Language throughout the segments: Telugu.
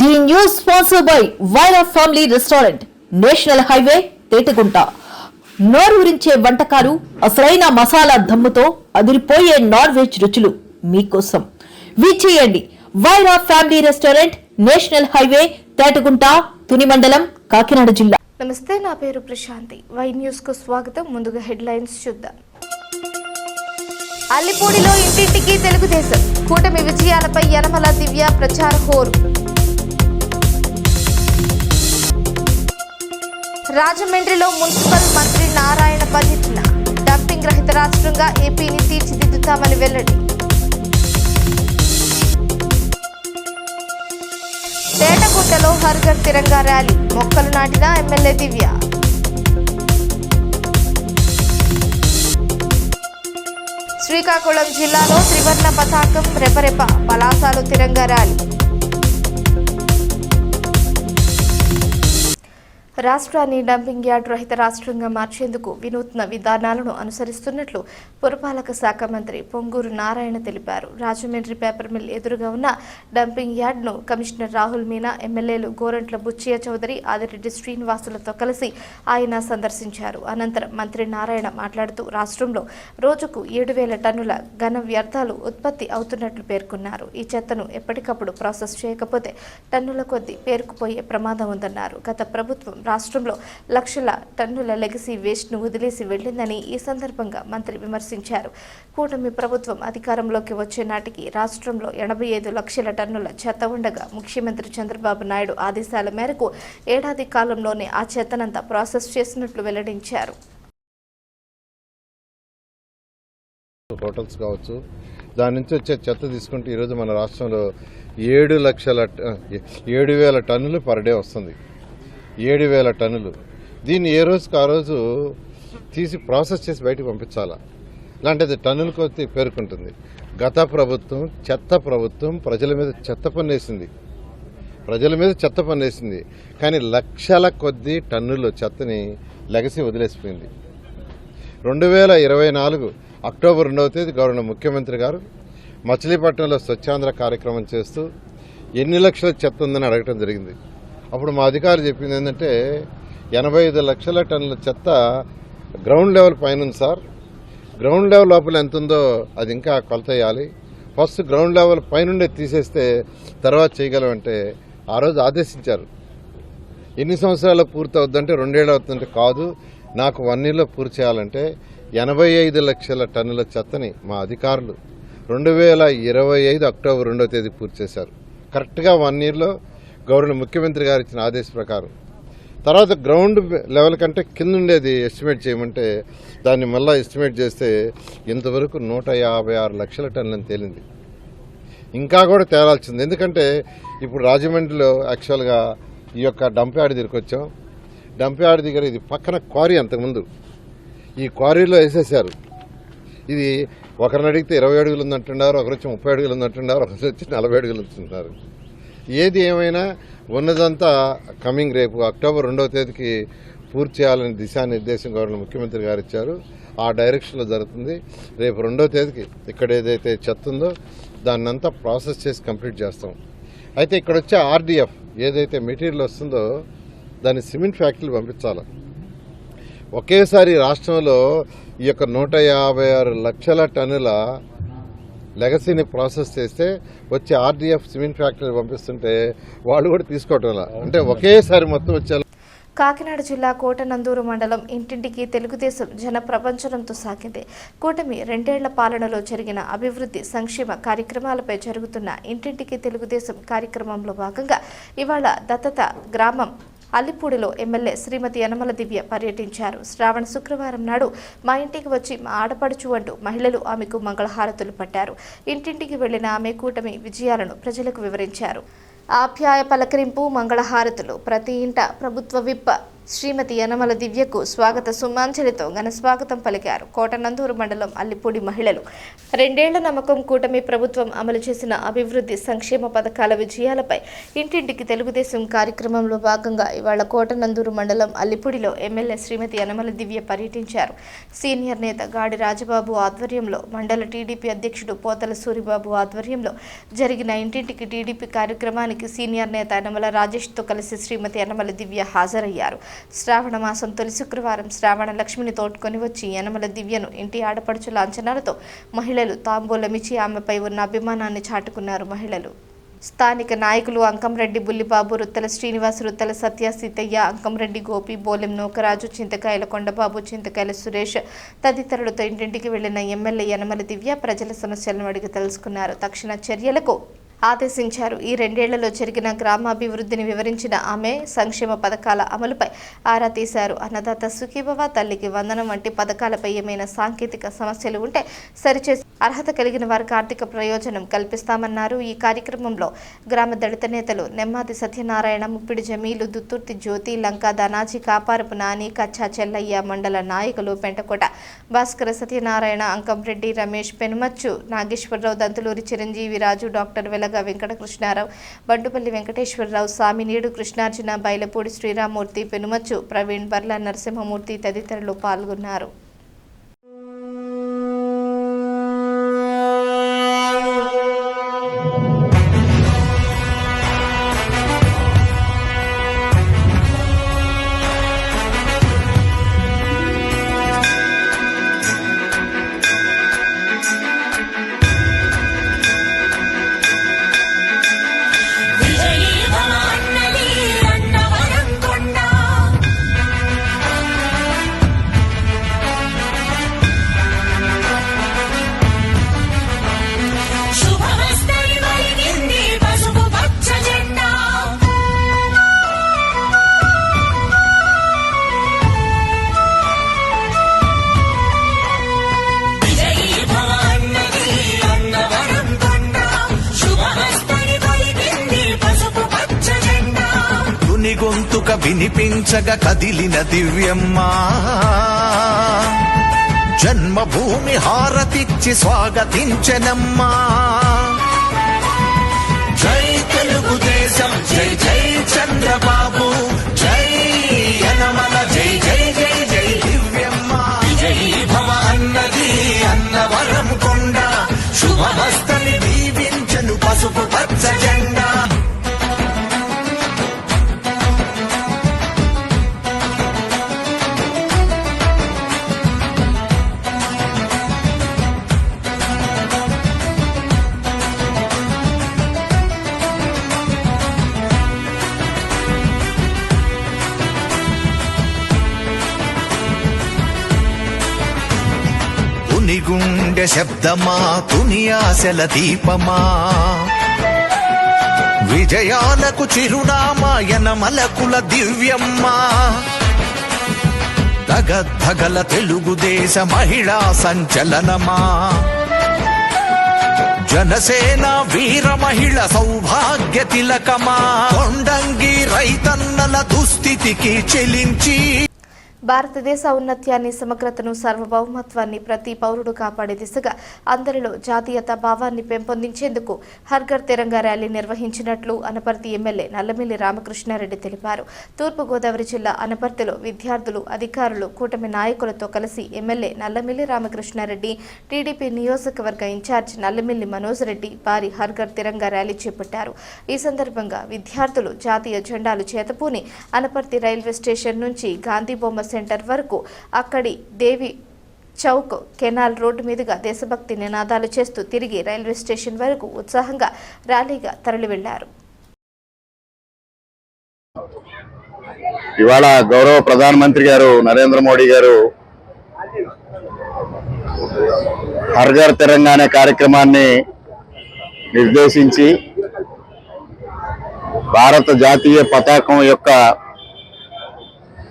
ఈ news sponsored by Vaira family restaurant, national highway, Tetagunta. నోరూరించే వంటకాలు, అసలైన మసాలా దమ్ముతో అదిరిపోయే నాన్ వెజ్ రుచులు మీకోసం. విచ్చేయండి Vaira family restaurant, national highway, Tetagunta, Tuni మండలం, కాకినాడ జిల్లా. నమస్తే, నా పేరు ప్రశాంతి. వై న్యూస్ కు స్వాగతం. ముందుగా హెడ్లైన్స్ చూద్దాం. అల్లిపూడిలో ఇంటింటికి తెలుగుదేశం, కూటమి విజయాలపై యనమల దివ్య ప్రచార హోరు. రాజమండ్రిలో మున్సిపల్ మంత్రి నారాయణ పర్యటన, డంపింగ్ రహిత రాష్ట్రంగా ఏపీని తీర్చిదిద్దుతామని వెల్లడి. తేటగుంటలో హర్ఘర్ తిరంగా ర్యాలీ, మొక్కలు నాటిన ఎమ్మెల్యే దివ్య. శ్రీకాకుళం జిల్లాలో త్రివర్ణ పతాకం రెపరెప, పలాసలో తిరంగా ర్యాలీ. రాష్ట్రాన్ని డంపింగ్ యార్డ్ రహిత రాష్ట్రంగా మార్చేందుకు వినూత్న విధానాలను అనుసరిస్తున్నట్లు పురపాలక శాఖ మంత్రి పొంగూరు నారాయణ తెలిపారు. రాజమండ్రి పేపర్ మిల్ ఎదురుగా ఉన్న డంపింగ్ యార్డ్ను కమిషనర్ రాహుల్ మీనా, ఎమ్మెల్యేలు గోరంట్ల బుచ్చయ్య చౌదరి, ఆదిరెడ్డి శ్రీనివాసులతో కలిసి ఆయన సందర్శించారు. అనంతరం మంత్రి నారాయణ మాట్లాడుతూ రాష్ట్రంలో రోజుకు 7,000 టన్నుల ఘన వ్యర్థాలు ఉత్పత్తి అవుతున్నట్లు పేర్కొన్నారు. ఈ చెత్తను ఎప్పటికప్పుడు ప్రాసెస్ చేయకపోతే టన్నుల కొద్దీ పేరుకుపోయే ప్రమాదం ఉందన్నారు. గత ప్రభుత్వం రాష్ట్రంలో లక్షల టన్నుల లెగసీ వేస్ట్ను వదిలేసి వెళ్లిందని ఈ సందర్భంగా మంత్రి విమర్శించారు. కూటమి ప్రభుత్వం అధికారంలోకి వచ్చే నాటికి రాష్ట్రంలో 85 లక్షల టన్నుల చెత్త ఉండగా ముఖ్యమంత్రి చంద్రబాబు నాయుడు ఆదేశాల మేరకు ఏడాది కాలంలోనే ఆ చెత్తనంతా ప్రాసెస్ చేసినట్లు వెల్లడించారు. హోటల్స్ కావచ్చు, దాని నుంచి వచ్చే చెత్త తీసుకుంటే ఈరోజు మన రాష్ట్రంలో 7,000 టన్నులు పర్ డే వస్తుంది. 7,000 టన్నులు. దీన్ని ఏ రోజుకి ఆ రోజు తీసి ప్రాసెస్ చేసి బయటకు పంపించాలా, ఇలాంటిది టన్నుల కొద్ది పేర్కొంటుంది. గత ప్రభుత్వం చెత్త ప్రభుత్వం ప్రజల మీద చెత్త పన్నేసింది, కానీ లక్షల కొద్ది టన్నులు చెత్తని లెగసి వదిలేసిపోయింది. 2024 అక్టోబర్ 2వ తేదీ గౌరవ ముఖ్యమంత్రి గారు మచిలీపట్నంలో స్వచ్ఛాంధ్ర కార్యక్రమం చేస్తూ ఎన్ని లక్షల చెత్త ఉందని అడగటం జరిగింది. అప్పుడు మా అధికారి చెప్పింది ఏంటంటే 85 లక్షల టన్నుల చెత్త గ్రౌండ్ లెవెల్ పైన ఉంది సార్, గ్రౌండ్ లెవెల్ లోపల ఎంత ఉందో అది ఇంకా కొలత వేయాలి, ఫస్ట్ గ్రౌండ్ లెవెల్ పైనుండే తీసేస్తే తర్వాత చేయగలమంటే ఆ రోజు ఆదేశించారు. ఎన్ని సంవత్సరాల్లో పూర్తి అవుద్దంటే 2 ఏళ్ళు అవుతుందంటే కాదు, నాకు 1 ఇయర్లో పూర్తి చేయాలంటే 85 లక్షల టన్నుల చెత్తని మా అధికారులు 2025 అక్టోబర్ 2వ తేదీ పూర్తి చేశారు. కరెక్ట్గా 1 ఇయర్లో గౌరవ ముఖ్యమంత్రి గారు ఇచ్చిన ఆదేశ ప్రకారం. తర్వాత గ్రౌండ్ లెవెల్ కంటే కింద ఉండేది ఎస్టిమేట్ చేయమంటే దాన్ని మళ్ళీ ఎస్టిమేట్ చేస్తే ఇంతవరకు 156 లక్షల టన్నులని తేలింది. ఇంకా కూడా తేలాల్సింది. ఎందుకంటే ఇప్పుడు రాజమండ్రిలో యాక్చువల్గా ఈ యొక్క డంప్ యార్డ్ దగ్గరికి వచ్చాం. డంప్ యార్డ్ దగ్గర ఇది పక్కన క్వారీ, అంతకుముందు ఈ క్వారీలో వేసేసారు. ఇది ఒకరిని అడిగితే 20 అడుగులు ఉందంటున్నారు, ఒకరు వచ్చి 30 అడుగులు ఉందంటున్నారు, ఒకరు వచ్చి 40 అడుగులు ఉంటున్నారు. ఏది ఏమైనా ఉన్నదంతా కమింగ్ రేపు అక్టోబర్ 2వ తేదీకి పూర్తి చేయాలని దిశానిర్దేశం గవర్నర్ ముఖ్యమంత్రి గారు ఇచ్చారు. ఆ డైరెక్షన్లో జరుగుతుంది. రేపు 2వ తేదీకి ఇక్కడ ఏదైతే చెత్త ఉందో దాన్నంతా ప్రాసెస్ చేసి కంప్లీట్ చేస్తాం. అయితే ఇక్కడ వచ్చే ఆర్డీఎఫ్ ఏదైతే మెటీరియల్ వస్తుందో దాన్ని సిమెంట్ ఫ్యాక్టరీలు పంపించాలి. ఒకేసారి రాష్ట్రంలో ఈ యొక్క 156 లక్షల టన్నుల లెగసీని ప్రాసెస్ చేస్తే వచ్చే ఆర్డీఎఫ్ సిమెంట్ ఫ్యాక్టరీ పంపిస్తుంటే వాళ్ళు కూడా తీసుకోవటం, అంటే ఒకేసారి మొత్తం వచ్చే. కాకినాడ జిల్లా కోటనందూరు మండలం ఇంటింటికి తెలుగుదేశం జన ప్రపంచంతో సాగింది. కూటమి 2 ఏళ్ల పాలనలో జరిగిన అభివృద్ధి సంక్షేమ కార్యక్రమాలపై జరుగుతున్న ఇంటింటికి తెలుగుదేశం కార్యక్రమంలో భాగంగా ఇవాళ దత్తత గ్రామం అల్లిపూడిలో ఎమ్మెల్యే శ్రీమతి యనమల దివ్య పర్యటించారు. శ్రావణ శుక్రవారం నాడు మా ఇంటికి వచ్చి మా ఆడపడుచు అంటూ మహిళలు ఆమెకు మంగళహారతులు పట్టారు. ఇంటింటికి వెళ్లిన ఆమె కూటమి విజయాలను ప్రజలకు వివరించారు. ఆప్యాయ పలకరింపు, మంగళహారతులు. ప్రతి ఇంట ప్రభుత్వ విప్ శ్రీమతి యనమల దివ్యకు స్వాగత సుమాంజలితో ఘన స్వాగతం పలికారు. కోటనందూరు మండలం అల్లిపూడి మహిళలు 2 ఏళ్ల నమ్మకం కూటమి ప్రభుత్వం అమలు చేసిన అభివృద్ధి సంక్షేమ పథకాల విజయాలపై ఇంటింటికి తెలుగుదేశం కార్యక్రమంలో భాగంగా ఇవాళ కోటనందూరు మండలం అల్లిపూడిలో ఎమ్మెల్యే శ్రీమతి యనమల దివ్య పర్యటించారు. సీనియర్ నేత గాడి రాజబాబు ఆధ్వర్యంలో, మండల టీడీపీ అధ్యక్షుడు పోతల సూరిబాబు ఆధ్వర్యంలో జరిగిన ఇంటింటికి టీడీపీ కార్యక్రమానికి సీనియర్ నేత యనమల రాజేష్తో కలిసి శ్రీమతి యనమల దివ్య హాజరయ్యారు. శ్రావణ మాసం తొలి శుక్రవారం శ్రావణ లక్ష్మిని తోడ్కొని వచ్చి యనమల దివ్యను ఇంటి ఆడపడుచు లాంఛనాలతో మహిళలు తాంబూలమిచ్చి ఆమెపై ఉన్న అభిమానాన్ని చాటుకున్నారు. మహిళలు స్థానిక నాయకులు అంకంరెడ్డి బుల్లిబాబు, రుత్తల శ్రీనివాస్, రుత్తల సత్య, సీతయ్య, అంకంరెడ్డి గోపి, బోలెం నూకరాజు, చింతకాయల కొండబాబు, చింతకాయల సురేష్ తదితరులతో ఇంటింటికి వెళ్లిన ఎమ్మెల్యే యనమల దివ్య ప్రజల సమస్యలను అడిగి తెలుసుకున్నారు. తక్షణ చర్యలకు ఆదేశించారు. ఈ 2 ఏళ్లలో జరిగిన గ్రామాభివృద్ధిని వివరించిన ఆమె సంక్షేమ పథకాల అమలుపై ఆరా తీశారు. అన్నదాత సుఖీభవ, తల్లికి వందనం వంటి పథకాలపై ఏమైనా సాంకేతిక సమస్యలు ఉంటే సరిచేసి అర్హత కలిగిన వారికి ఆర్థిక ప్రయోజనం కల్పిస్తామన్నారు. ఈ కార్యక్రమంలో గ్రామ దళిత నేతలు నెమ్మాది సత్యనారాయణ, ముప్పిడి జమీలు, దుత్తుర్తి జ్యోతి, లంకా ధనాజీ, కాపారపు నాని, కచ్చా చెల్లయ్య, మండల నాయకులు పెంటకోట భాస్కర సత్యనారాయణ, అంకంరెడ్డి, రమేష్, పెనుమచ్చు నాగేశ్వరరావు, దంతులూరి చిరంజీవి రాజు, డాక్టర్ వెంకట కృష్ణారావు, బండుపల్లి వెంకటేశ్వరరావు, సామినీడు కృష్ణార్జున, బైలపూడి శ్రీరామూర్తి, పెనుమచ్చు ప్రవీణ్, బర్ల నరసింహమూర్తి తదితరులు పాల్గొన్నారు. గొంతుక వినిపించగా కదిలిన దివ్యమ్మ, జన్మభూమి హారతిచ్చి స్వాగతించనమ్మా. జై తెలుగుదేశం, జై జై చంద్రబాబు, జై యనమల, జై జై జై జై దివ్యమ్మ. జై భవ అన్నది అన్నవరం కొండ, శుభమస్తని దీవించను పసుపు పచ్చ జెండా. గుండె శబ్దమా, తుని ఆశల దీపమా, విజయాలకు చిరునామా యనమలకుల దివ్యమ్మా. దగద్ధగల తెలుగుదేశ మహిళా సంచలనమా, జనసేన వీర మహిళ సౌభాగ్య తిలకమా. కొండంగి రైతన్నల దుస్థితికి చెలించి భారతదేశ ఔన్నత్యాన్ని, సమగ్రతను, సార్వభౌమత్వాన్ని ప్రతి పౌరుడు కాపాడే దిశగా అందరిలో జాతీయత భావాన్ని పెంపొందించేందుకు హర్ఘర్ తిరంగా ర్యాలీ నిర్వహించినట్లు అనపర్తి ఎమ్మెల్యే నల్లమిల్లి రామకృష్ణారెడ్డి తెలిపారు. తూర్పుగోదావరి జిల్లా అనపర్తిలో విద్యార్థులు, అధికారులు, కూటమి నాయకులతో కలిసి ఎమ్మెల్యే నల్లమిల్లి రామకృష్ణారెడ్డి, టీడీపీ నియోజకవర్గ ఇన్ఛార్జ్ నల్లమిల్లి మనోజ్ రెడ్డి భారీ హర్ఘర్ తిరంగా ర్యాలీ చేపట్టారు. ఈ సందర్భంగా విద్యార్థులు జాతీయ జెండాలు చేతపూని అనపర్తి రైల్వే స్టేషన్ నుంచి గాంధీ బొమ్మ సెంటర్ వరకు, అక్కడి దేవి చౌక్, కెనాల్ రోడ్డు మీదుగా దేశభక్తి నినాదాలు చేస్తూ తిరిగి రైల్వే స్టేషన్ వరకు ఉత్సాహంగా ర్యాలీగా తరలి వెళ్లారు. ఇవాళ గౌరవ ప్రధానమంత్రి గారు నరేంద్ర మోడీ గారు హర్ ఘర్ తిరంగా అనే కార్యక్రమాన్ని నిర్దేశించి భారత జాతీయ పతాకం యొక్క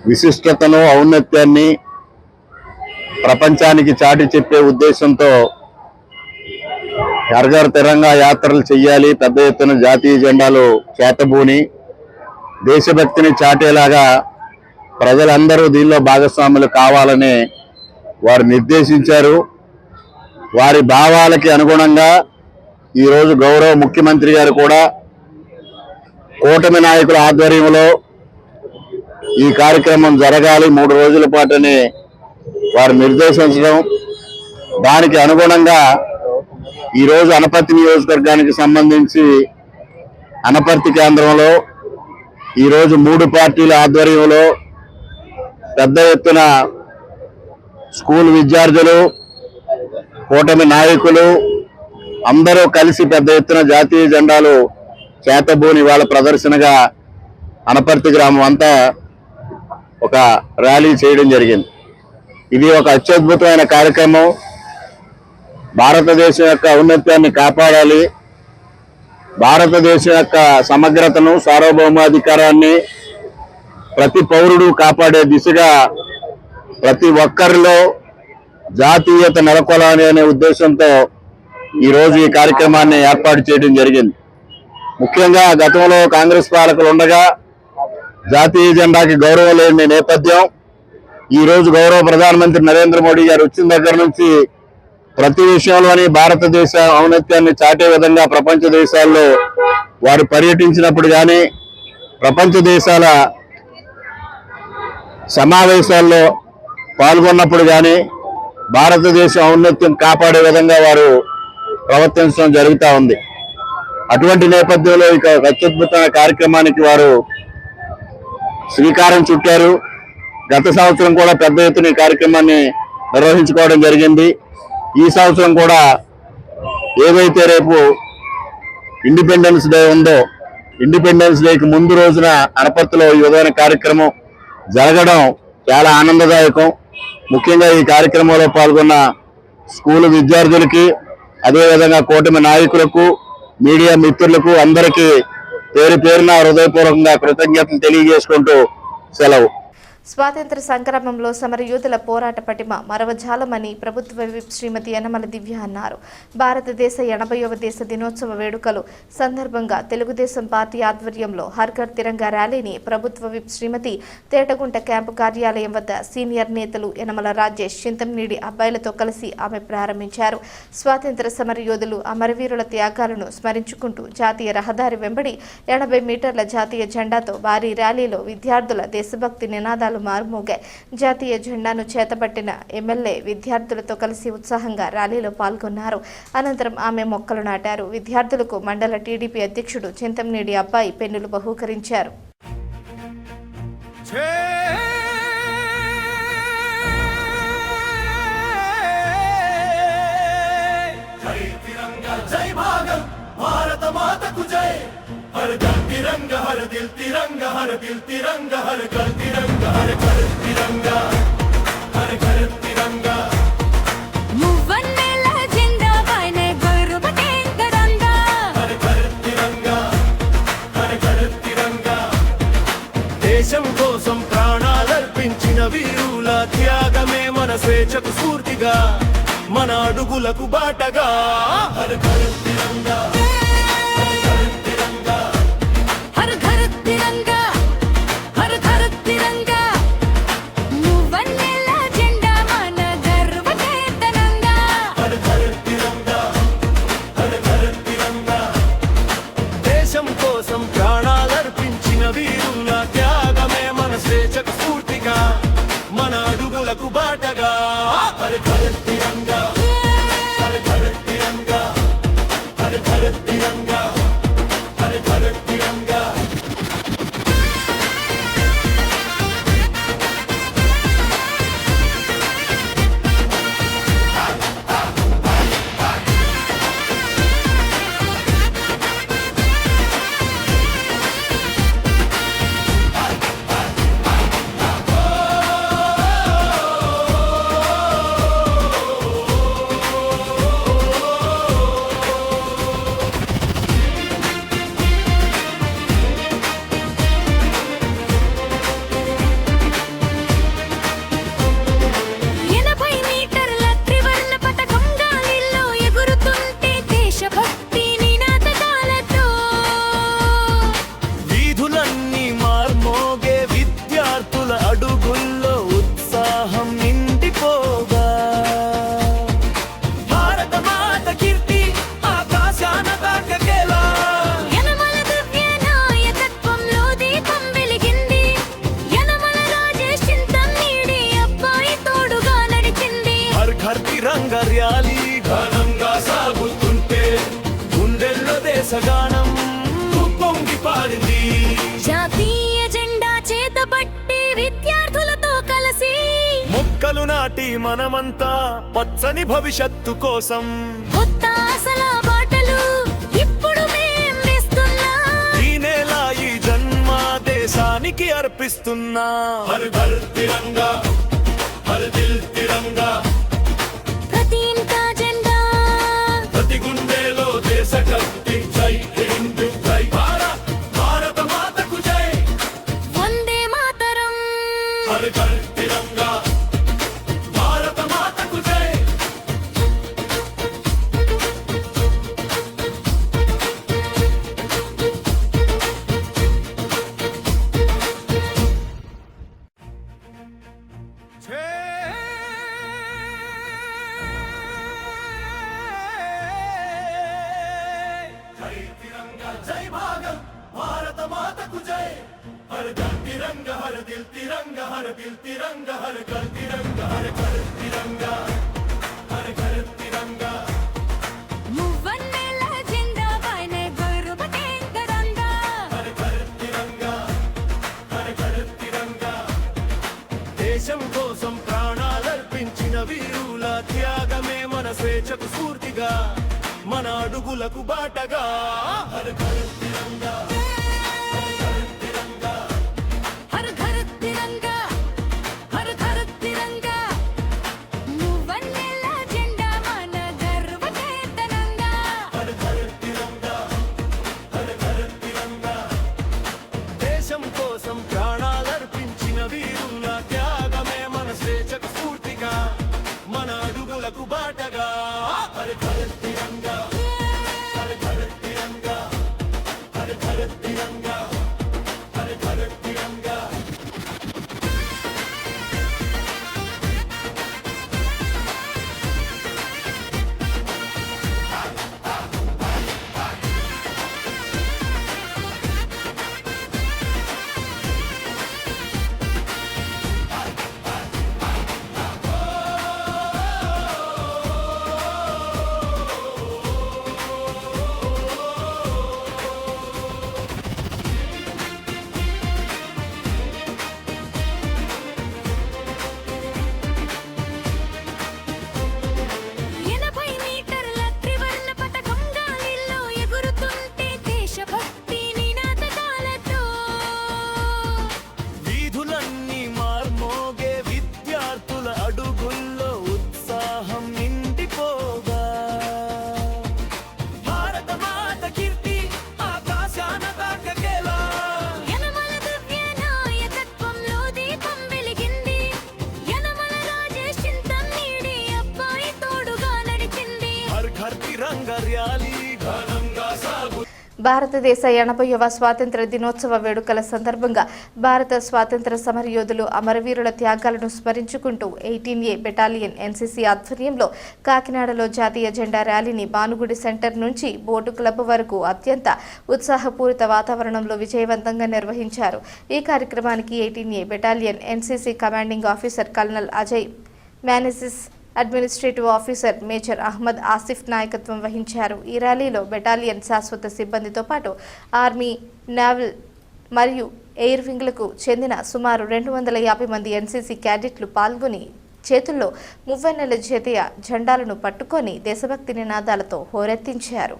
విశిష్టతను, ఔన్నత్యాన్ని ప్రపంచానికి చాటి చెప్పే ఉద్దేశంతో హర్ ఘర్ తిరంగా యాత్రలు చేయాలి, పెద్ద ఎత్తున జాతీయ జెండాలు చేతబూని దేశభక్తిని చాటేలాగా ప్రజలందరూ దీనిలో భాగస్వాములు కావాలని వారు నిర్దేశించారు. వారి భావాలకి అనుగుణంగా ఈరోజు గౌరవ ముఖ్యమంత్రి గారు కూడా కూటమి నాయకుల ఆధ్వర్యంలో ఈ కార్యక్రమం జరగాలి 3 రోజుల పాటని వారు నిర్దేశించడం, దానికి అనుగుణంగా ఈరోజు అనపర్తి నియోజకవర్గానికి సంబంధించి అనపర్తి కేంద్రంలో ఈరోజు 3 పార్టీల ఆధ్వర్యంలో పెద్ద ఎత్తున స్కూల్ విద్యార్థులు, కూటమి నాయకులు అందరూ కలిసి పెద్ద ఎత్తున జాతీయ జెండాలు చేతబూని వాళ్ళ ప్రదర్శనగా అనపర్తి గ్రామం అంతా ఒక ర్యాలీ చేయడం జరిగింది. ఇది ఒక అత్యద్భుతమైన కార్యక్రమం. భారతదేశం యొక్క ఔన్నత్యాన్ని కాపాడాలి, భారతదేశం యొక్క సమగ్రతను, సార్వభౌమాధికారాన్ని ప్రతి పౌరుడు కాపాడే దిశగా ప్రతి ఒక్కరిలో జాతీయత నెలకొలాలి అనే ఉద్దేశంతో ఈరోజు ఈ కార్యక్రమాన్ని ఏర్పాటు చేయడం జరిగింది. ముఖ్యంగా గతంలో కాంగ్రెస్ పాలకులు ఉండగా జాతీయ జెండాకి గౌరవం లేని నేపథ్యం, ఈరోజు గౌరవ ప్రధానమంత్రి నరేంద్ర మోడీ గారు వచ్చిన దగ్గర నుంచి ప్రతి విషయంలోని భారతదేశ ఔన్నత్యాన్ని చాటే విధంగా ప్రపంచ దేశాల్లో వారు పర్యటించినప్పుడు కానీ, ప్రపంచ దేశాల సమావేశాల్లో పాల్గొన్నప్పుడు కానీ భారతదేశం ఔన్నత్యం కాపాడే విధంగా వారు ప్రవర్తించడం జరుగుతూ ఉంది. అటువంటి నేపథ్యంలో ఇక అత్యద్భుతమైన కార్యక్రమానికి వారు శ్రీకారం చుట్టారు. గత సంవత్సరం కూడా పెద్ద ఎత్తున ఈ కార్యక్రమాన్ని నిర్వహించుకోవడం జరిగింది. ఈ సంవత్సరం కూడా ఏదైతే రేపు ఇండిపెండెన్స్ డే ఉందో, ఇండిపెండెన్స్ డేకి ముందు రోజున అనపర్తిలో ఈ విధమైన కార్యక్రమం జరగడం చాలా ఆనందదాయకం. ముఖ్యంగా ఈ కార్యక్రమంలో పాల్గొన్న స్కూలు విద్యార్థులకి, అదేవిధంగా కూటమి నాయకులకు, మీడియా మిత్రులకు అందరికీ పేరు పేరున హృదయపూర్వకంగా కృతజ్ఞతలు తెలియజేసుకుంటూ సెలవు. స్వాతంత్ర సంగ్రామంలో సమరయోధుల పోరాట పటిమ మరవజాలమని ప్రభుత్వ విప్ శ్రీమతి యనమల దివ్య అన్నారు. భారతదేశ 80వ దేశ దినోత్సవ వేడుకలు సందర్భంగా తెలుగుదేశం పార్టీ ఆధ్వర్యంలో హర్ఘర్ తిరంగా ర్యాలీని ప్రభుత్వ విప్ శ్రీమతి తేటగుంట క్యాంపు కార్యాలయం వద్ద సీనియర్ నేతలు యనమల రాజేష్, చింతంనీడి అబ్బాయిలతో కలిసి ఆమె ప్రారంభించారు. స్వాతంత్ర సమరయోధులు అమరవీరుల త్యాగాలను స్మరించుకుంటూ జాతీయ రహదారి వెంబడి 80 మీటర్ల జాతీయ జెండాతో భారీ ర్యాలీలో విద్యార్థుల దేశభక్తి నినాదాలు మారుమోగాయి. జాతీయ జెండాను చేతబట్టిన ఎమ్మెల్యే విద్యార్థులతో కలిసి ఉత్సాహంగా ర్యాలీలో పాల్గొన్నారు. అనంతరం ఆమె మొక్కలు నాటారు. విద్యార్థులకు మండల టీడీపీ అధ్యక్షుడు చింతంనీడి అబ్బాయి పెన్నులు బహూకరించారు. हर घर तिरंगा, हर दिल तिरंगा, हर दिल तिरंगा, हर घर तिरंगा, हर घर तिरंगा, हर घर तिरंगा. मुवन्नेला झेंडा वायने गौरव तिरंगा, हर घर तिरंगा, हर घर तिरंगा. దేశం కోసం ప్రాణాలర్పించిన వీరుల త్యాగమే మన స్వేచ్ఛకు స్ఫూర్తిగా, మన అడుగులకు బాటగా. హర్ ఘర్ తిరంగా, మన అడుగులకు బాటగా. హర్ ఘర్ తిరంగా, హర్ ఘర్ తిరంగా, హర్ ఘర్ తిరంగా, హర్ ఘర్ తిరంగా. తిరంగ ర్యాలీ ఘనంగా సాగుతుంటే గుండెల్లో దేశగానం పొంగి పారింది. జాతీయ జెండా చేతబట్టి విద్యార్థులతో కలిసి మొక్కలు నాటి మనమంతా పచ్చని భవిష్యత్తు కోసం కొత్త ఆశల బాటలు ఇప్పుడు మేం వేస్తున్నాం. ఈ నేల ఈ జన్మ దేశానికి అర్పిస్తున్నా. హర్ ఘర్ తిరంగా హర్ దిల్ తిరంగా, ప్రతి ఇంట జెండా ప్రతి గుండెలో దేశభక్తి. జై హింద్ జై భారత్, భారత మాతకు జై. వందే మాతరం. హర్ ఘర్ తిరంగా, భారత మాతకు జై. జై తిరంగా జై భాగం, భారత మాతకు జై. హర్ ఘర్ తిరంగా హర్ దిల్ తిరంగా, హర్ దిల్ తిరంగా హర్ ఘర్ తిరంగా, హర్ ఘర్ తిరంగా హర్ ఘర్ తిరంగా. మువ్వన్నెల జెండా పైన గౌరవతే తిరంగా. హర్ ఘర్ తిరంగా హర్ ఘర్ తిరంగా. దేశం కోసం ప్రాణాలర్పించిన వీరుల త్యాగమే మన స్వేచ్ఛకు స్ఫూర్తిగా, మన అడుగులకు బాటగా. హర్ ఘర్ తిరంగా హర్ ఘర్ తిరంగా, హర్ ఘర్ తిరంగా. మువ్వన్నెల జెండా మన గర్వతే తిరంగా. హర్ ఘర్ తిరంగా హర్ ఘర్ తిరంగా. దేశం కోసం ప్రాణాలర్పించిన వీరుల త్యాగమే మన స్వేచ్ఛకు స్ఫూర్తిగా, మన అడుగులకు బాటగా. హర్ ఘర్ తిరంగా హర్ ఘర్ తిరంగా హర్ ఘర్ తిరంగా హర్ ఘర్ తిరంగా. ఎనభై మీటర్ల త్రివర్ణ పతాకం గాలిలో ఎగురుతుంటే దేశభక్తి నినాదకాలతో వీధులన్నీ మార్మోగే, విద్యార్థుల అడుగుల్లో ఉత్సాహం నిండిపోగా. భారత మాత కీర్తి ఆకాశాన తాకగేలా. యనమల దివ్య నాయకత్వంలో దీపం వెలిగింది. యనమల రాజేష్ చింతం నీడి అబ్బాయి తోడుగా నడిచింది. హర్ ఘర్ తిరంగ ర్యాలీ ఘనంగా సాగు. భారతదేశ 80వ స్వాతంత్ర దినోత్సవ వేడుకల సందర్భంగా భారత స్వాతంత్ర సమరయోధులు అమరవీరుల త్యాగాలను స్మరించుకుంటూ 18A బెటాలియన్ ఎన్సీసీ ఆధ్వర్యంలో కాకినాడలో జాతీయ జెండా ర్యాలీని భానుగుడి సెంటర్ నుంచి బోటు క్లబ్ వరకు అత్యంత ఉత్సాహపూరిత వాతావరణంలో విజయవంతంగా నిర్వహించారు. ఈ కార్యక్రమానికి 18A battalion NCC commanding officer colonel Ajay, మేనేజిస్ administrative officer major Ahmad Asif నాయకత్వం వహించారు. ఈ ర్యాలీలో బెటాలియన్ శాశ్వత సిబ్బందితో పాటు ఆర్మీ, నేవల్ మరియు ఎయిర్ వింగ్లకు చెందిన సుమారు 250 మంది ఎన్సీసీ క్యాడెట్లు పాల్గొని చేతుల్లో మువ్వన్నెల జాతీయ జెండాలను పట్టుకొని దేశభక్తి నినాదాలతో హోరెత్తించారు.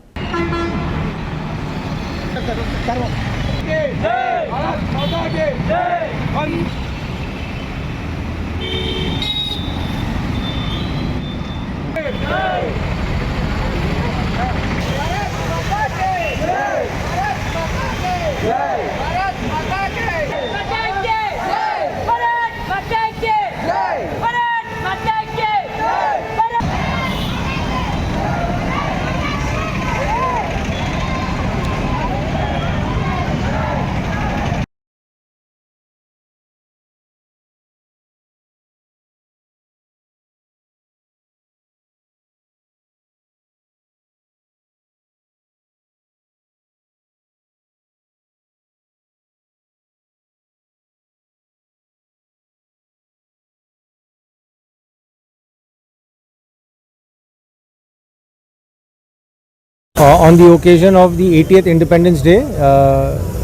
On the occasion of the 80th Independence Day,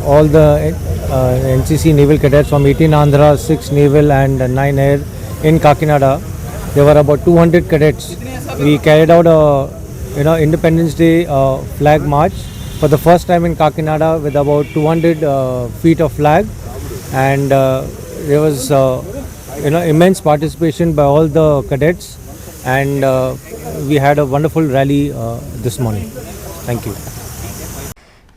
all the NCC Naval Cadets from 18 Andhra, 6 Naval and 9 Air in Kakinada, there were about 200 cadets. We carried out a Independence Day flag march for the first time in Kakinada with about 200 feet of flag, and there was immense participation by all the cadets, and we had a wonderful rally this morning. Thank you.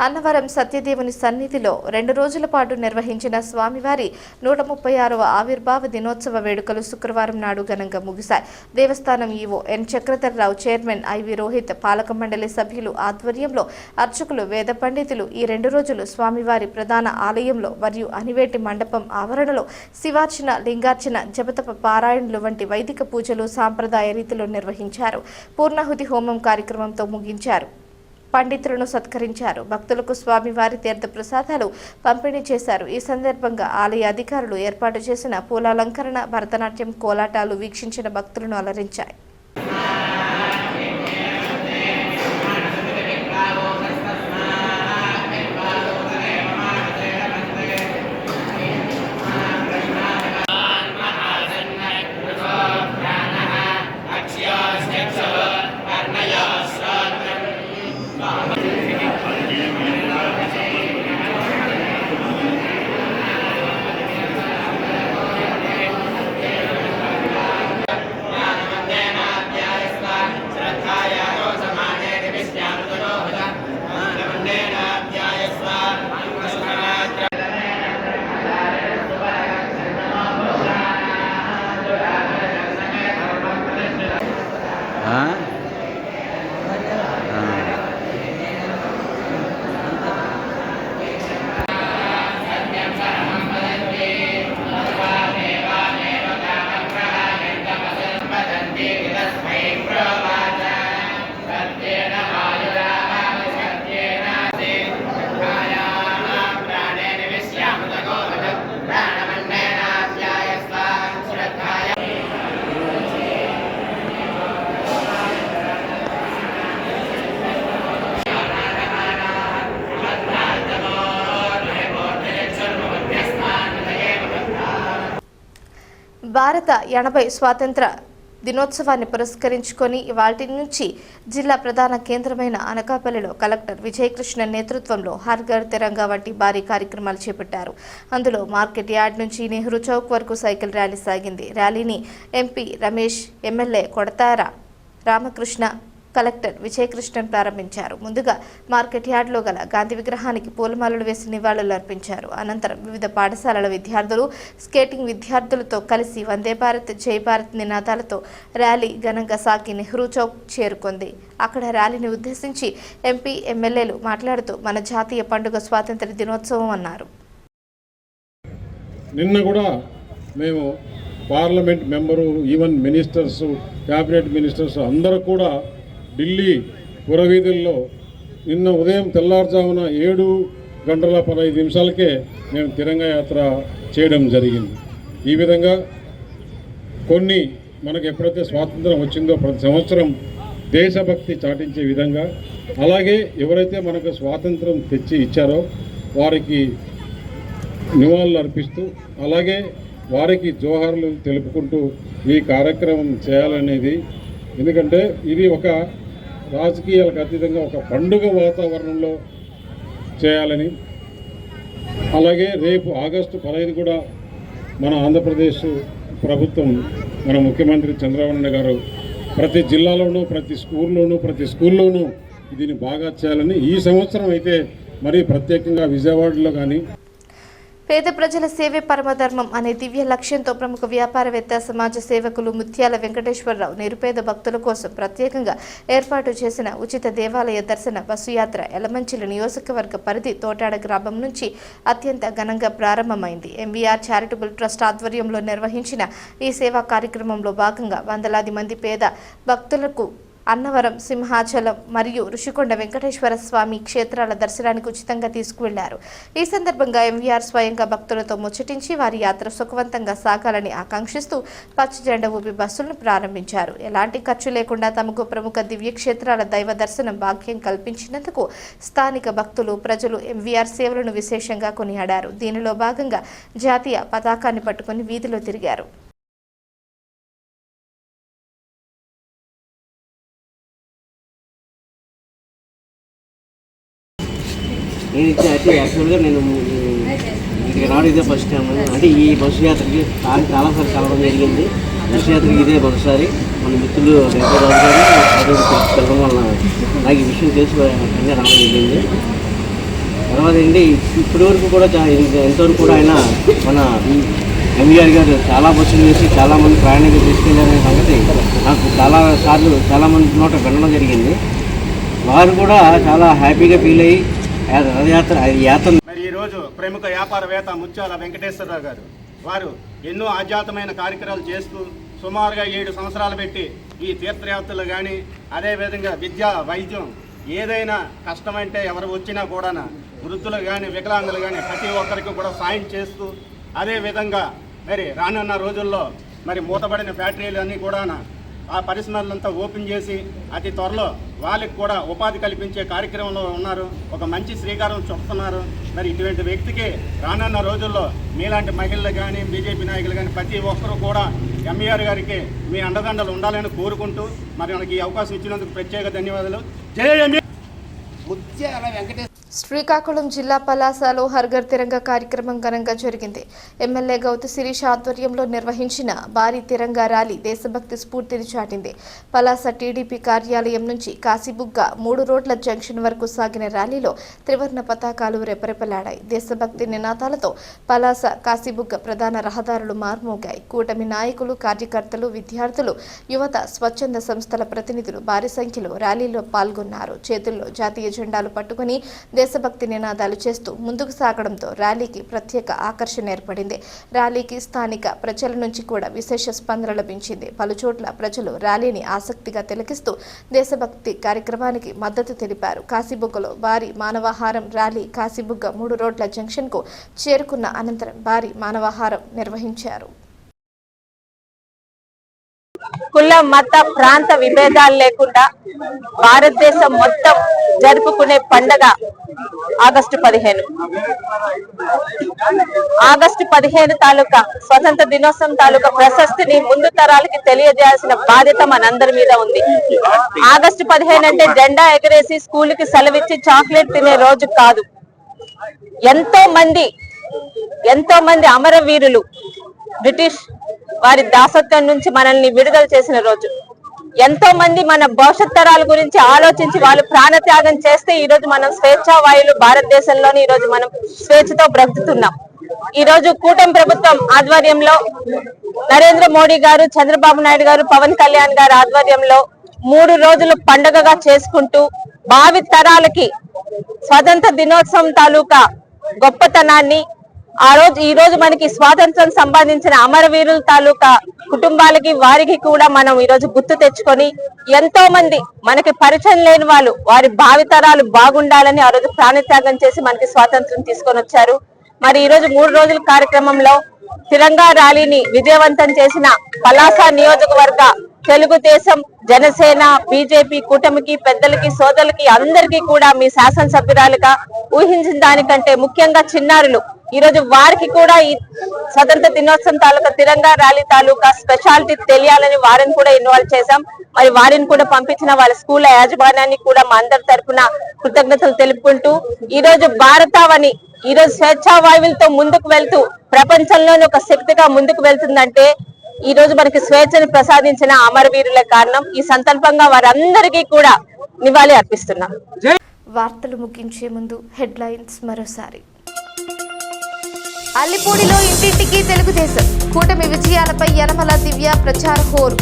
Annavaram సత్యదేవుని సన్నిధిలో 2 రోజుల పాటు నిర్వహించిన స్వామివారి 136వ ఆవిర్భావ దినోత్సవ వేడుకలు శుక్రవారం నాడు ఘనంగా ముగిశాయి. దేవస్థానం ఈవో ఎన్ చక్రధర్రావు, చైర్మన్ ఐవి రోహిత్, పాలక మండలి సభ్యులు ఆధ్వర్యంలో అర్చకులు, వేద పండితులు ఈ 2 రోజులు స్వామివారి ప్రధాన ఆలయంలో మరియు అనివేటి మండపం ఆవరణలో శివార్చన, లింగార్చన, జపతప పారాయణలు వంటి వైదిక పూజలు సాంప్రదాయ రీతిలో నిర్వహించారు. పూర్ణాహుతి హోమం కార్యక్రమంతో ముగించారు. పండితులను సత్కరించారు. భక్తులకు స్వామివారి తీర్థ ప్రసాదాలు పంపిణీ చేశారు. ఈ సందర్భంగా ఆలయ అధికారులు ఏర్పాటు చేసిన పూలాలంకరణ, భరతనాట్యం, కోలాటాలు వీక్షించిన భక్తులను అలరించాయి. భారత 80 స్వాతంత్ర దినోత్సవాన్ని పురస్కరించుకొని ఇవాల్టి నుంచి జిల్లా ప్రధాన కేంద్రమైన అనకాపల్లిలో కలెక్టర్ విజయకృష్ణ నేతృత్వంలో హర్ ఘర్ తిరంగా వంటి భారీ కార్యక్రమాలు చేపట్టారు. అందులో మార్కెట్ యార్డ్ నుంచి నెహ్రూ చౌక్ వరకు సైకిల్ ర్యాలీ సాగింది. ర్యాలీని ఎంపీ రమేష్, ఎమ్మెల్యే కొడతార రామకృష్ణ, కలెక్టర్ విజయకృష్ణన్ ప్రారంభించారు. ముందుగా మార్కెట్ యార్డ్లో గల గాంధీ విగ్రహానికి పూలమాలలు వేసి నివాళులు అర్పించారు. అనంతరం వివిధ పాఠశాలల విద్యార్థులు, స్కేటింగ్ విద్యార్థులతో కలిసి వందే భారత్, జై భారత్ నినాదాలతో ర్యాలీ ఘనంగా సాగి నెహ్రూ చౌక్ చేరుకుంది. అక్కడ ర్యాలీని ఉద్దేశించి ఎంపీ, ఎమ్మెల్యేలు మాట్లాడుతూ మన జాతీయ పండుగ స్వాతంత్ర దినోత్సవం అన్నారు. నిన్న కూడా మేము parliament member, even ministers, cabinet ministers అందరూ కూడా ఢిల్లీ పురవీధుల్లో నిన్న ఉదయం తెల్లారుజామున 7:15 మేము తిరంగా యాత్ర చేయడం జరిగింది. ఈ విధంగా కొన్ని మనకు ఎప్పుడైతే స్వాతంత్రం వచ్చిందో ప్రతి సంవత్సరం దేశభక్తి చాటించే విధంగా, అలాగే ఎవరైతే మనకు స్వాతంత్రం తెచ్చి ఇచ్చారో వారికి నివాళులు అర్పిస్తూ, అలాగే వారికి జోహార్లు తెలుపుకుంటూ ఈ కార్యక్రమం చేయాలనేది. ఎందుకంటే ఇది ఒక రాజకీయాలకు అతీతంగా ఒక పండుగ వాతావరణంలో చేయాలని. అలాగే రేపు ఆగస్టు 15 కూడా మన ఆంధ్రప్రదేశ్ ప్రభుత్వం, మన ముఖ్యమంత్రి చంద్రబాబు నాయుడు గారు ప్రతి జిల్లాలోనూ, ప్రతి స్కూల్లోనూ దీన్ని బాగా చేయాలని, ఈ సంవత్సరం అయితే మరి ప్రత్యేకంగా విజయవాడలో కానీ పేద ప్రజల సేవే పరమధర్మం అనే దివ్య లక్ష్యంతో ప్రముఖ వ్యాపారవేత్త, సమాజ సేవకులు ముత్యాల వెంకటేశ్వరరావు నిరుపేద భక్తుల కోసం ప్రత్యేకంగా ఏర్పాటు చేసిన ఉచిత దేవాలయ దర్శన బస్సు యాత్ర యలమంచిలి నియోజకవర్గ పరిధి తోటాడ గ్రామం నుంచి అత్యంత ఘనంగా ప్రారంభమైంది. ఎంవీఆర్ చారిటబుల్ ట్రస్ట్ ఆధ్వర్యంలో నిర్వహించిన ఈ సేవా కార్యక్రమంలో భాగంగా వందలాది మంది పేద భక్తులకు అన్నవరం, సింహాచలం మరియు ఋషికొండ వెంకటేశ్వర స్వామి క్షేత్రాల దర్శనానికి ఉచితంగా తీసుకువెళ్లారు. ఈ సందర్భంగా ఎంవీఆర్ స్వయంగా భక్తులతో ముచ్చటించి వారి యాత్ర సుఖవంతంగా సాగాలని ఆకాంక్షిస్తూ పచ్చ జెండా ఊపి బస్సులను ప్రారంభించారు. ఎలాంటి ఖర్చు లేకుండా తమకు ప్రముఖ దివ్యక్షేత్రాల దైవ దర్శనం భాగ్యం కల్పించినందుకు స్థానిక భక్తులు, ప్రజలు ఎంవీఆర్ సేవలను విశేషంగా కొనియాడారు. దీనిలో భాగంగా జాతీయ పతాకాన్ని పట్టుకుని వీధిలో తిరిగారు. యాక్చువల్గా నేను ఇక్కడికి రావడం ఇదే ఫస్ట్ టైం. అంటే ఈ బస్సు యాత్రకి చాలాసార్లు కలవడం జరిగింది. బస్సు యాత్రకి ఇదే ఒకసారి మన మిత్రులు వెళ్ళడం వల్ల నాకు ఈ విషయం తెలిసి రావడం జరిగింది. తర్వాత ఏంటి ఇప్పటి వరకు కూడా ఎంతవరకు కూడా ఆయన మన ఎంవీఆర్ గారు చాలా బస్సులు వేసి చాలామంది ప్రయాణికులు తీసుకెళ్లారనే సంగతి నాకు చాలామంది నోట వినడం జరిగింది. వారు కూడా చాలా హ్యాపీగా ఫీల్ అయ్యి యాత్ర. మరి ఈరోజు ప్రముఖ వ్యాపారవేత్త ముత్యాల వెంకటేశ్వరరావు గారు వారు ఎన్నో ఆధ్యాత్మైన కార్యక్రమాలు చేస్తూ సుమారుగా 7 సంవత్సరాలు పెట్టి ఈ తీర్థయాత్రలు కానీ అదేవిధంగా విద్య, వైద్యం ఏదైనా కష్టమంటే ఎవరు వచ్చినా కూడా వృద్ధులు కానీ వికలాంగులు కానీ ప్రతి ఒక్కరికి కూడా సాయం చేస్తూ అదేవిధంగా మరి రానున్న రోజుల్లో మరి మూతబడిన ఫ్యాక్టరీలు అన్నీ కూడా ఆ పరిశ్రమలంతా ఓపెన్ చేసి అతి త్వరలో వాళ్ళకి కూడా ఉపాధి కల్పించే కార్యక్రమంలో ఉన్నారు. ఒక మంచి శ్రీకారం చుడుతున్నారు. మరి ఇటువంటి వ్యక్తికి రానున్న రోజుల్లో మీలాంటి మహిళలు కానీ బీజేపీ నాయకులు కానీ ప్రతి ఒక్కరూ కూడా ఎంవీఆర్ గారికి మీ అండదండలు ఉండాలని కోరుకుంటూ మరి మనకి ఈ అవకాశం ఇచ్చినందుకు ప్రత్యేక ధన్యవాదాలు. జై ఎంవీఆర్. శ్రీకాకుళం జిల్లా పలాసలో హర్ఘర్ తిరంగా కార్యక్రమం ఘనంగా జరిగింది. ఎమ్మెల్యే గౌతు శిరీష ఆధ్వర్యంలో నిర్వహించిన భారీ తిరంగా ర్యాలీ దేశభక్తి స్ఫూర్తిని చాటింది. పలాస టీడీపీ కార్యాలయం నుంచి కాశీబుగ్గ 3 రోడ్ల జంక్షన్ వరకు సాగిన ర్యాలీలో త్రివర్ణ పతాకాలు రెపరెపలాడాయి. దేశభక్తి నినాదాలతో పలాస కాశీబుగ్గ ప్రధాన రహదారులు మార్మోగాయి. కూటమి నాయకులు, కార్యకర్తలు, విద్యార్థులు, యువత, స్వచ్ఛంద సంస్థల ప్రతినిధులు భారీ సంఖ్యలో ర్యాలీలో పాల్గొన్నారు. చేతుల్లో జాతీయ జెండాలు పట్టుకుని దేశభక్తి నినాదాలు చేస్తూ ముందుకు సాగడంతో ర్యాలీకి ప్రత్యేక ఆకర్షణ ఏర్పడింది. ర్యాలీకి స్థానిక ప్రజల నుంచి కూడా విశేష స్పందన లభించింది. పలుచోట్ల ప్రజలు ర్యాలీని ఆసక్తిగా తిలకిస్తూ దేశభక్తి కార్యక్రమానికి మద్దతు తెలిపారు. కాశీబుగ్గలో భారీ మానవాహారం ర్యాలీ కాశీబుగ్గ 3 రోడ్ల జంక్షన్కు చేరుకున్న అనంతరం భారీ మానవాహారం నిర్వహించారు. కుల, మత, ప్రాంత విభేదాలు లేకుండా భారతదేశం మొత్తం జరుపుకునే పండగ ఆగస్టు 15. ఆగస్టు 15 తాలూకా స్వతంత్ర దినోత్సవం తాలూకా ప్రశస్తిని ముందు తరాలకి తెలియజేయాల్సిన బాధ్యత మనందరి మీద ఉంది. ఆగస్టు 15 అంటే జెండా ఎగరేసి స్కూల్కి సెలవిచ్చి చాక్లెట్ తినే రోజు కాదు. ఎంతో మంది అమరవీరులు బ్రిటిష్ వారి దాసత్వం నుంచి మనల్ని విడుదల చేసిన రోజు. ఎంతో మంది మన భవిష్యత్ తరాల గురించి ఆలోచించి వాళ్ళు ప్రాణత్యాగం చేస్తే ఈ రోజు మనం స్వేచ్ఛా వాయులు భారతదేశంలోని ఈ రోజు మనం స్వేచ్ఛతో బ్రతుకుతున్నాం. ఈ రోజు కూటమి ప్రభుత్వం ఆధ్వర్యంలో నరేంద్ర మోడీ గారు, చంద్రబాబు నాయుడు గారు, పవన్ కళ్యాణ్ గారు ఆధ్వర్యంలో 3 రోజులు పండుగగా చేసుకుంటూ భావి తరాలకి స్వాతంత్ర దినోత్సవం తాలూకా గొప్పతనాన్ని ఈ రోజు మనకి స్వాతంత్రం సంపాదించిన అమరవీరుల తాలూకా కుటుంబాలకి వారికి కూడా మనం ఈ రోజు గుర్తు తెచ్చుకొని ఎంతో మంది మనకి పరిచయం లేని వాళ్ళు వారి భావితరాలు బాగుండాలని ఆ రోజు ప్రాణత్యాగం చేసి మనకి స్వాతంత్రం తీసుకొని వచ్చారు. మరి ఈ రోజు 3 రోజుల కార్యక్రమంలో తిరంగా ర్యాలీని విజయవంతం చేసిన పలాస నియోజకవర్గ తెలుగుదేశం, జనసేన, బీజేపీ కూటమికి, పెద్దలకి, సోదరులకి అందరికీ కూడా మీ శాసనసభ్యురాలుగా ఊహించిన దానికంటే ముఖ్యంగా చిన్నారులు ఈ రోజు వారికి కూడా ఈ స్వతంత్ర దినోత్సవం తాలూకా తిరంగా ర్యాలీ తాలూకా స్పెషాలిటీ తెలియాలని వారిని కూడా ఇన్వాల్వ్ చేశాం. మరి వారిని కూడా పంపించిన వాళ్ళ స్కూల్ యాజమాన్యానికి కూడా మా అందరి తరఫున కృతజ్ఞతలు తెలుపుకుంటూ ఈ రోజు భారతావని ఈ రోజు స్వేచ్ఛా వాయువులతో ముందుకు వెళ్తూ ప్రపంచంలోని ఒక శక్తిగా ముందుకు వెళ్తుందంటే ఈ రోజు మనకి స్వేచ్ఛను ప్రసాదించిన అమరవీరుల కారణం. ఈ సందర్భంగా వారందరికీ కూడా నివాళి అర్పిస్తున్నాం. వార్తలు ముగించే ముందు హెడ్లైన్స్ మరోసారి. అల్లిపూడిలో ఇంటింటికి తెలుగుదేశం, కూటమి విజయాలపై యనమల దివ్య ప్రచార హోరు.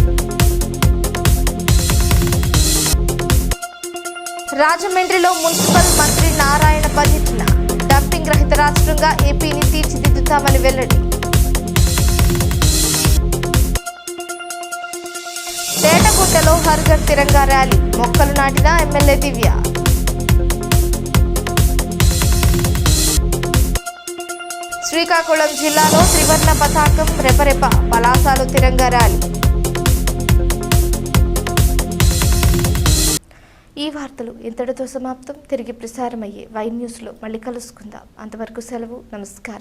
రాజమండ్రిలో మున్సిపల్ మంత్రి నారాయణ పర్యటన, డంపింగ్ రహిత రాష్ట్రంగా ఏపీని తీర్చిదిద్దుతామని వెల్లడి. తేటగూడ పంజాగుట్టలో హర్ ఘర్ తిరంగా ర్యాలీ, మొక్కలు నాటిన ఎమ్మెల్యే దివ్య. శ్రీకాకుళం జిల్లాలో త్రివర్ణ పతాకం రెపరెప, పలాసలో తిరంగా ర్యాలీ. ఈ వార్తలు ఇంతటితో సమాప్తం. తిరిగి ప్రసారమయ్యే వై న్యూస్లో మళ్ళీ కలుసుకుందాం. అంతవరకు సెలవు. నమస్కారం.